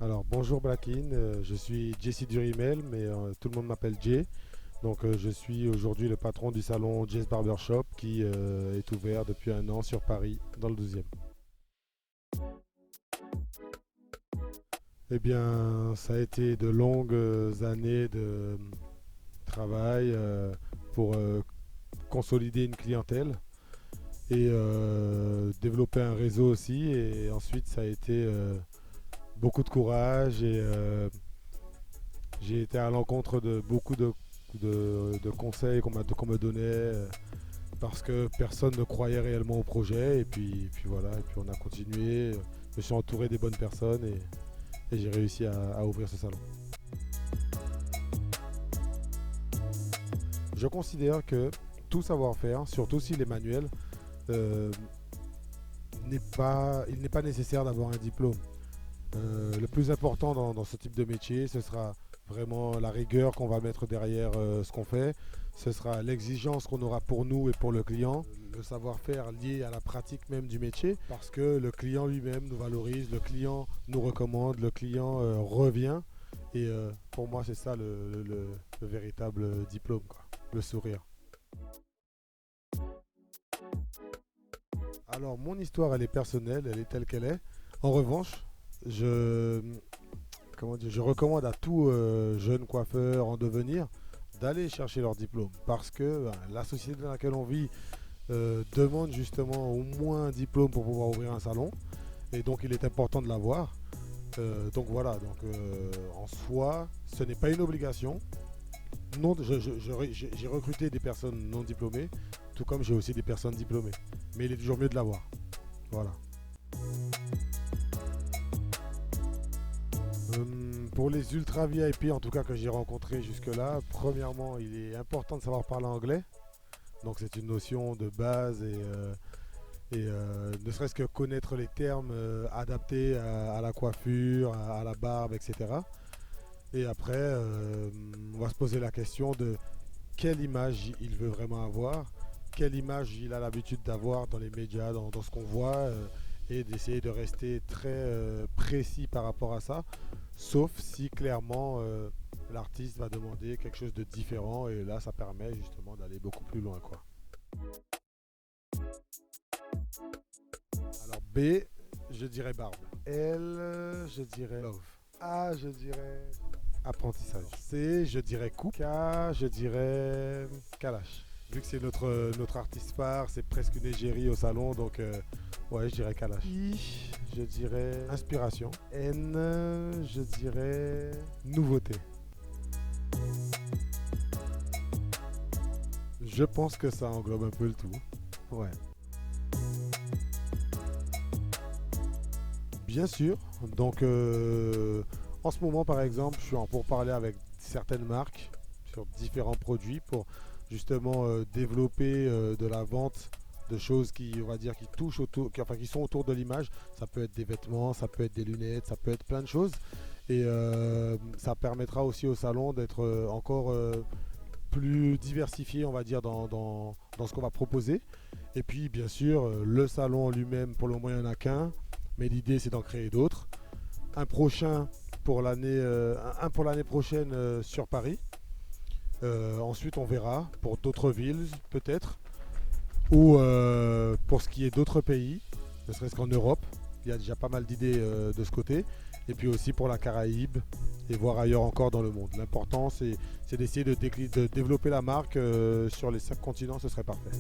Alors bonjour Blackin, je suis Jesse Durimel, mais tout le monde m'appelle Jay. Donc je suis aujourd'hui le patron du salon Jay's Barbershop qui est ouvert depuis un an sur Paris, dans le 12e. Eh bien, ça a été de longues années de travail pour consolider une clientèle et développer un réseau aussi. Et ensuite, ça a été beaucoup de courage et j'ai été à l'encontre de beaucoup de conseils qu'on me donnait parce que personne ne croyait réellement au projet. Et puis voilà, et puis on a continué. Je me suis entouré des bonnes personnes et j'ai réussi à ouvrir ce salon. Je considère que tout savoir-faire, surtout s'il est manuel, euh, il n'est pas nécessaire d'avoir un diplôme. Le plus important dans ce type de métier, ce sera vraiment la rigueur qu'on va mettre derrière ce qu'on fait. Ce sera l'exigence qu'on aura pour nous et pour le client, le savoir-faire lié à la pratique même du métier, parce que le client lui-même nous valorise, le client nous recommande, le client revient. Et pour moi, c'est ça le véritable diplôme, quoi. Le sourire. Alors, mon histoire, elle est personnelle, elle est telle qu'elle est. En revanche, je, comment dire, je recommande à tout jeune coiffeur en devenir d'aller chercher leur diplôme parce que la société dans laquelle on vit demande justement au moins un diplôme pour pouvoir ouvrir un salon et donc il est important de l'avoir. Donc voilà, en soi, ce n'est pas une obligation. Non, j'ai recruté des personnes non diplômées, tout comme j'ai aussi des personnes diplômées. Mais il est toujours mieux de l'avoir. Voilà. Pour les ultra VIP, en tout cas que j'ai rencontrés jusque-là, premièrement, il est important de savoir parler anglais. Donc c'est une notion de base et ne serait-ce que connaître les termes adaptés à la coiffure, à la barbe, etc. Et après, on va se poser la question de quelle image il veut vraiment avoir, quelle image il a l'habitude d'avoir dans les médias, dans ce qu'on voit, et d'essayer de rester très précis par rapport à ça, sauf si clairement l'artiste va demander quelque chose de différent, et là ça permet justement d'aller beaucoup plus loin, quoi. Alors B, je dirais barbe. L, je dirais love. A, je dirais apprentissage. C, je dirais coupe. K, je dirais Kalash. Vu que c'est notre artiste phare, c'est presque une égérie au salon, donc ouais, je dirais Kalash. I, je dirais inspiration. N, je dirais nouveauté. Je pense que ça englobe un peu le tout. Ouais. Bien sûr. Donc, en ce moment, par exemple, je suis en pourparlers avec certaines marques sur différents produits pour justement développer de la vente de choses qui, on va dire, qui touchent autour, qui sont autour de l'image. Ça peut être des vêtements, ça peut être des lunettes, ça peut être plein de choses. Et ça permettra aussi au salon d'être encore plus diversifié, on va dire, dans ce qu'on va proposer. Et puis, bien sûr, le salon en lui-même, pour le moment, il n'y en a qu'un. Mais l'idée, c'est d'en créer d'autres. Un prochain pour l'année, un pour l'année prochaine sur Paris. Ensuite, on verra pour d'autres villes, peut-être. Ou pour ce qui est d'autres pays, ne serait-ce qu'en Europe. Il y a déjà pas mal d'idées de ce côté. Et puis aussi pour la Caraïbe et voir ailleurs encore dans le monde. L'important, c'est d'essayer de développer la marque sur les 5 continents, ce serait parfait.